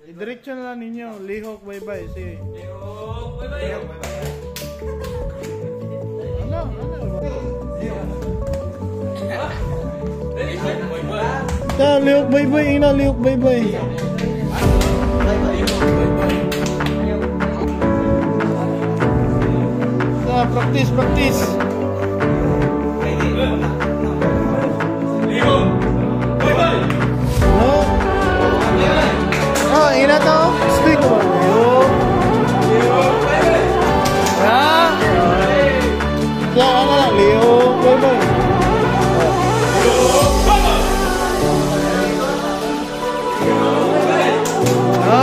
Diretso na lang ninyo. Lihok, bye-bye. Sige. Lihok, bye-bye. Ano? Lihok, bye-bye. Ina, lihok, bye-bye. Practice, practice. Lihok, bye-bye. No? Oh, ina to. Speak mo. Lihok, bye-bye. Ha? Kaya ano lang, lihok, bye-bye. Lihok, bye-bye. Ha?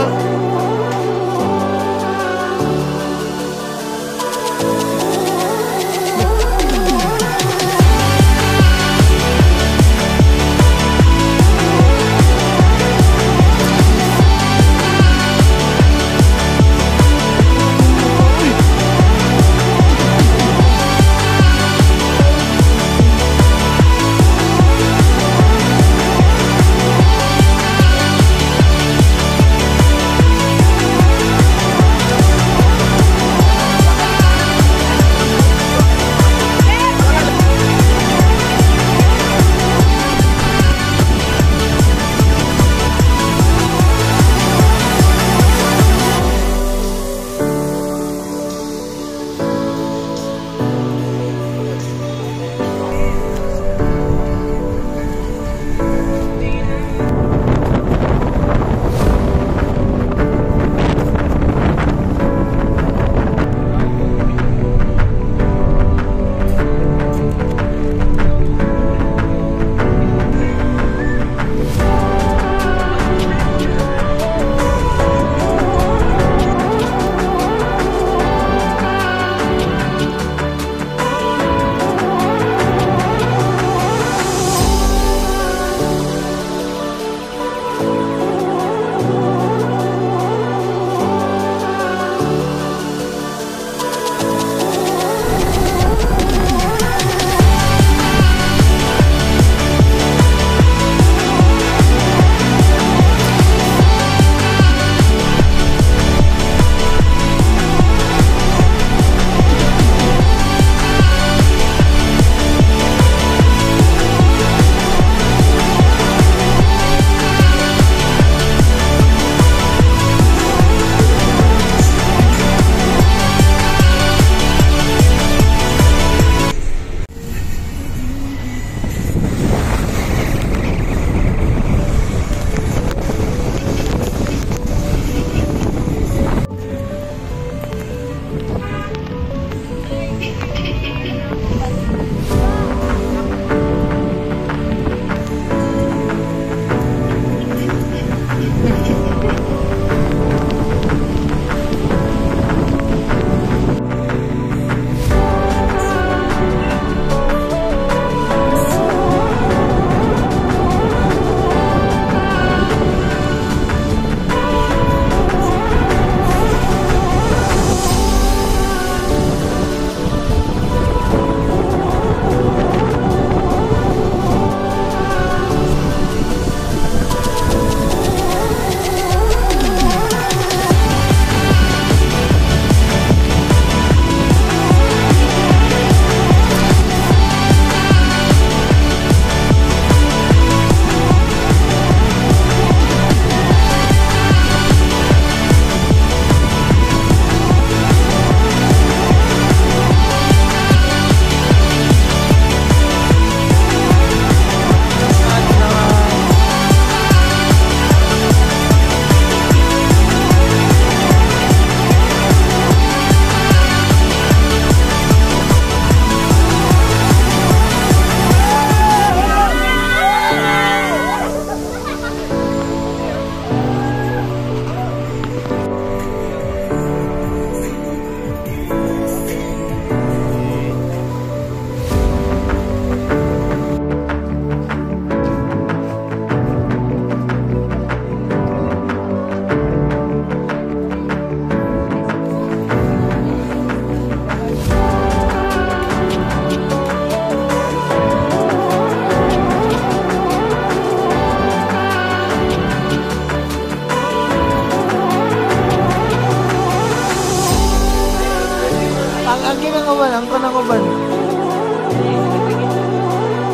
uban, angkon ang uban.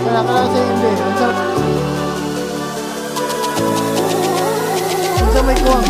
Kaya sa hindi. Unsa may kuwang.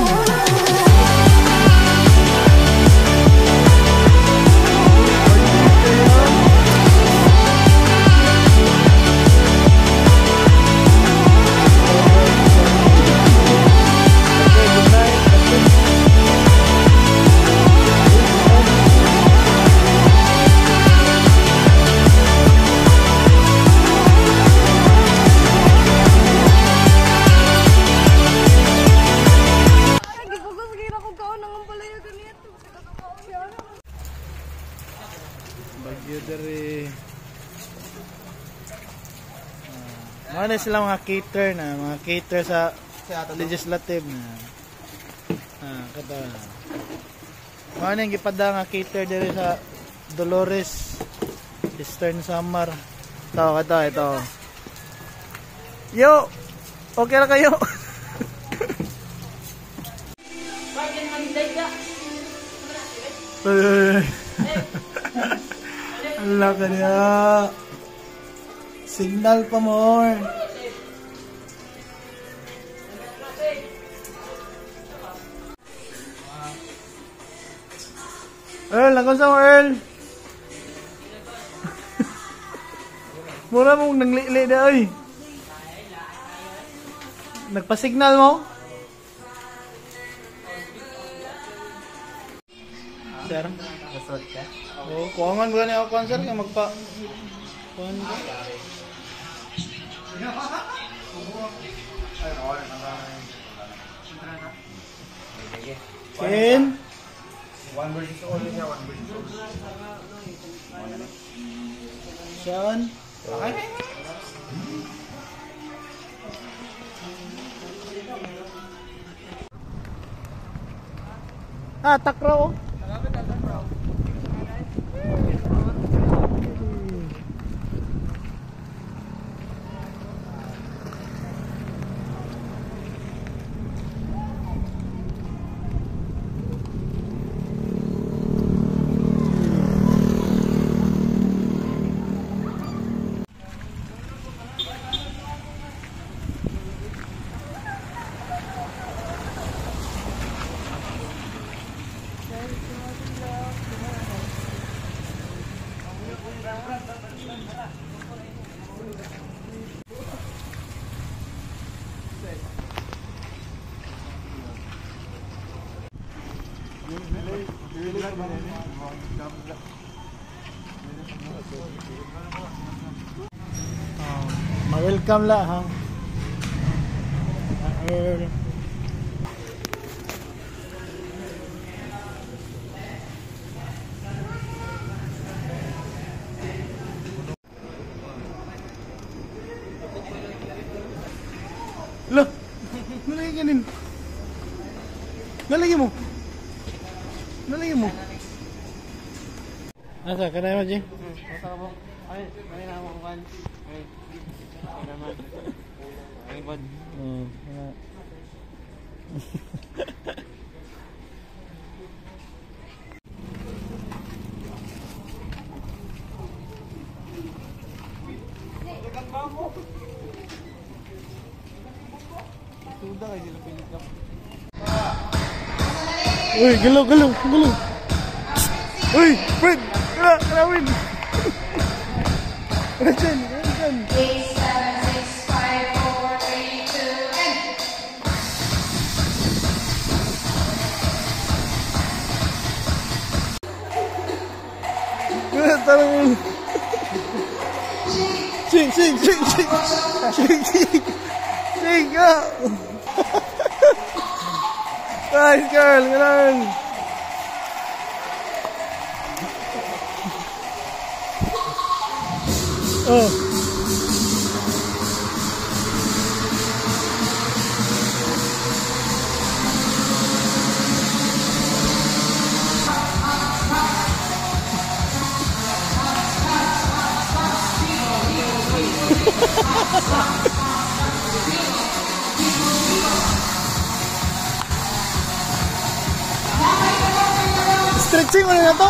Bagyo dari. Ano sila mga cater sa legislative na. Kato. Ano yung gipada nga cater dari sa Dolores Eastern Samar. Ito. Yo! Okay na kayo? Allah ka niya. Signal pa more. Earl, ako sa Earl. Mura mong nanglili na ay. Nagpa-signal mo? Sir? Masot ka? Oo, kuwangan ba niya ako concert ka magpa... Kuwan ka? Ken? One versus all niya, one versus all. Sean? Okay. Takro. Ma-welcome la ha. Loh, nalagay ganin. Nalagay mo. Nalagay mo. Asa ka na mo, Jing? Asa mo? Ay na mo kan. Ay. Naman. Ay bod. Sudah kayo sila pinikap. Uy, galaw. Uy, Fred! Kalawin! Rajan! 8, 7, 6, 5, 4, 3, 2, and... Tarang! Sing! Go! Nice girl! Ganun! Oh! Stretching mo na to.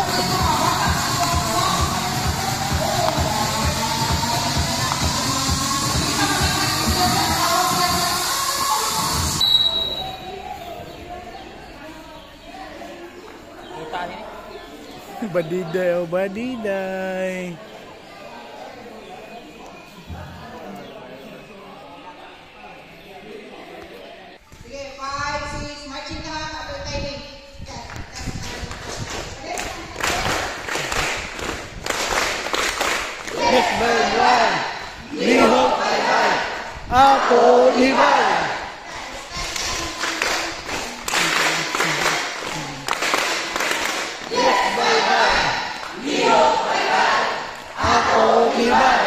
Badiday, oh badiday. Sige, 5, 6, marching ka ha, after timing. Yes, bye-bye. Lihok, bye-bye. Ako, ibay. Yes, bye-bye. Lihok, bye-bye. Ako, ibay.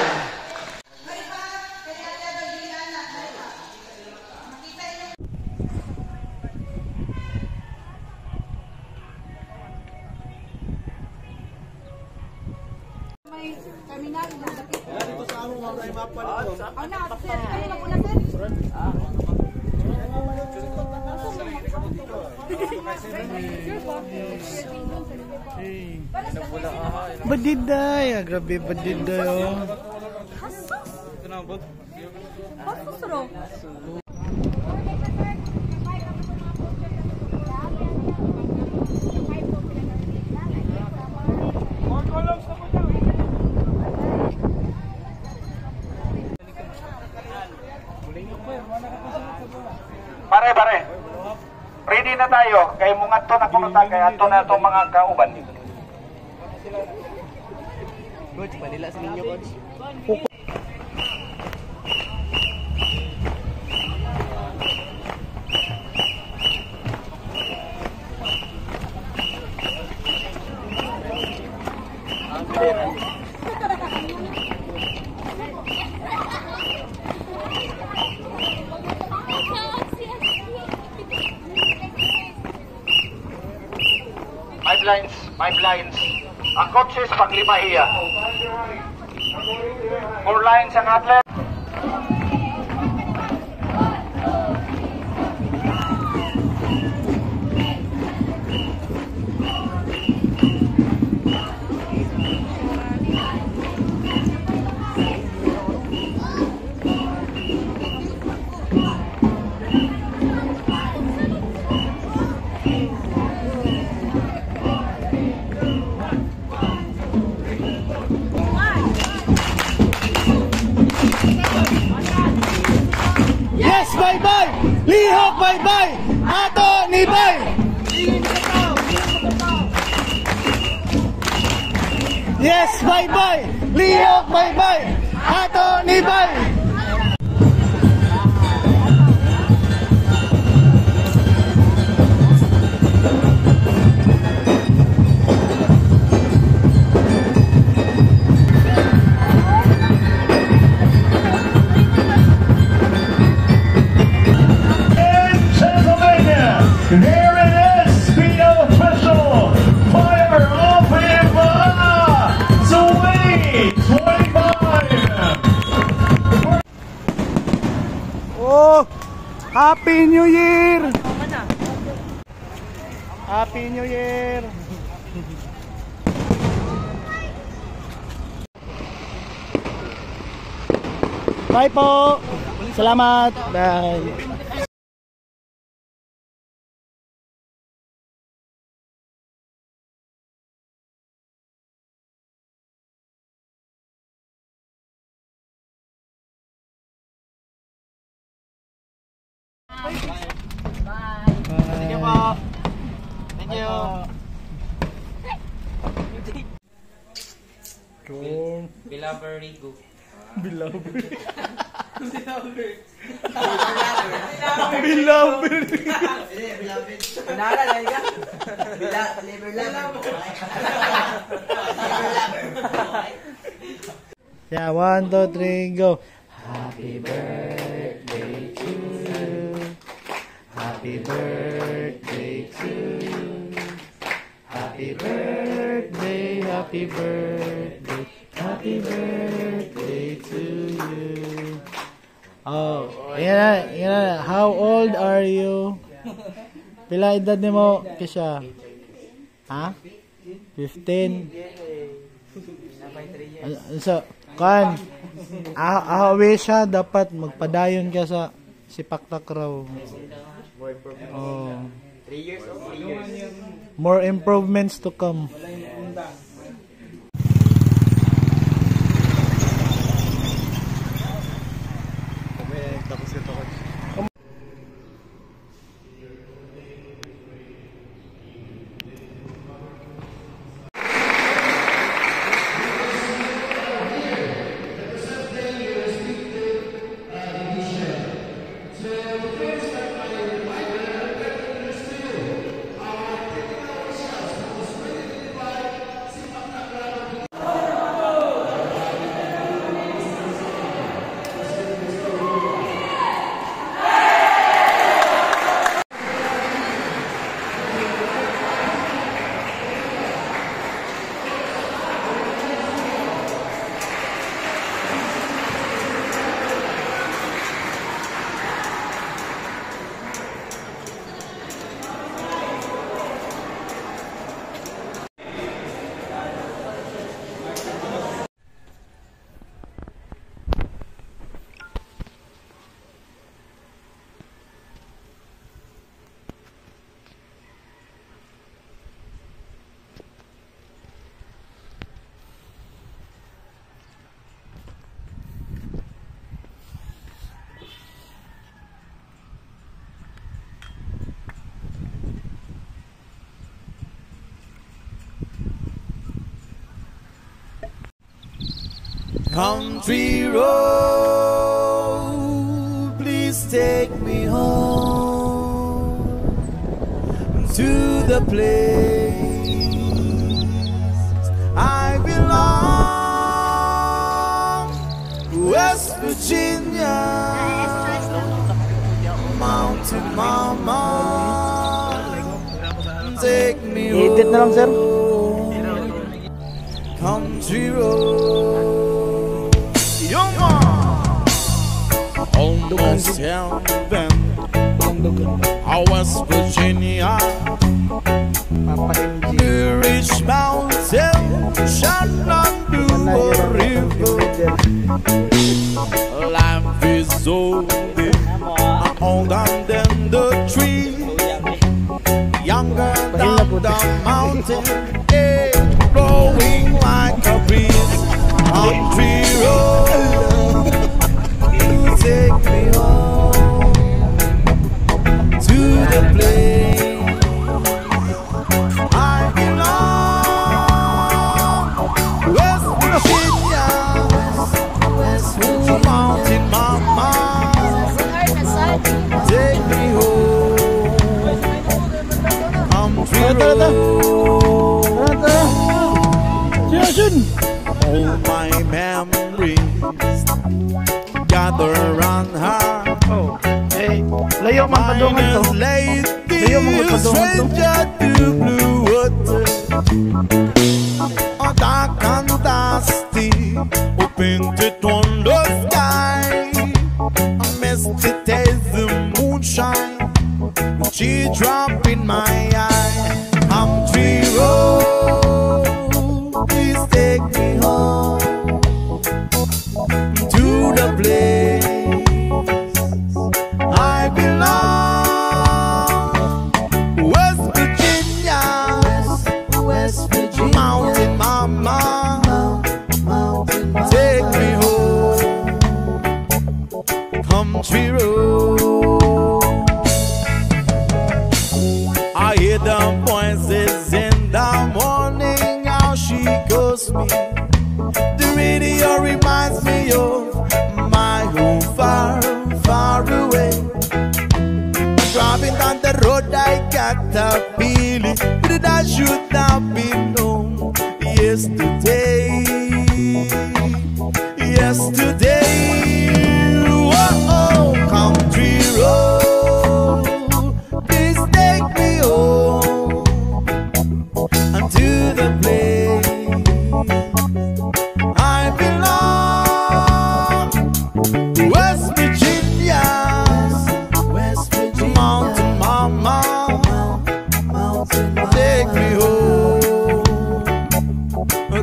May terminal na dapit. Dito sa among mga mapa dito. Oh, na, sir. Kayo na pula, sir. Badiday, grabe badiday oh. Pare. Ready na tayo. Kay mga to na kunuta. Kay ato na itong mga kauban. Coach, panila sa ninyo, coach. Pipelines. Ang coaches paglima hiya. 4 lines ang athlete. Yes, bye-bye. Lihok, bye-bye. Ato, nibay. Yes, bye-bye. Lihok, bye-bye. Ato, nibay. There it is, Speedo official. Fire open Sweet 25. Oh, Happy New Year. Happy New Year. Bye po. Salamat. Bye. Thank you po. Thank you. Bilaberigo. Nara na ka? Yeah, 1, 2, 3, go. Happy birthday to you. Happy birthday to you. Happy birthday, happy birthday, happy birthday to you. Oh, yan na. How old are you? Pila edad ni mo, Kisha? Ha? 15? So, kan, ahawi siya, dapat magpadayon ka sa sipak takraw. Oh. 3 years old, 3 years. More improvements to come. Country road, please take me home to the place I belong, West Virginia, Mountain Mama, take me I-edit na lang, sir. home, country road. Young man, almost heaven, West Virginia, the rich mountain shall not do a river. Life is so big, older than the tree, younger than the mountain, blowing like a breeze. Country road, you take me home to the place I belong, West Virginia, Mountain Mama, take me home, country road. All my memories gather around her. Oh. Eh, layo man padungan to. Layo man padungan to. Stranger to blue water, dark and dusty, painted on the sky. A misty taste the moonshine, she drop in my eye. Country road, please take me home to the place I belong, West Virginia, Mountain Mama, take me home, country road. I hear the voices in the morning, how she calls me. The radio reminds me of my home far, far away. Driving down the road, I got a feeling that I should have been home yesterday. Yesterday, oh, country road, please take me home unto the place I belong, West Virginia, Mountain Mama, take me home,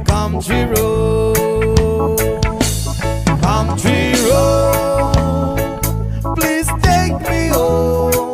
country road, country road, please take me home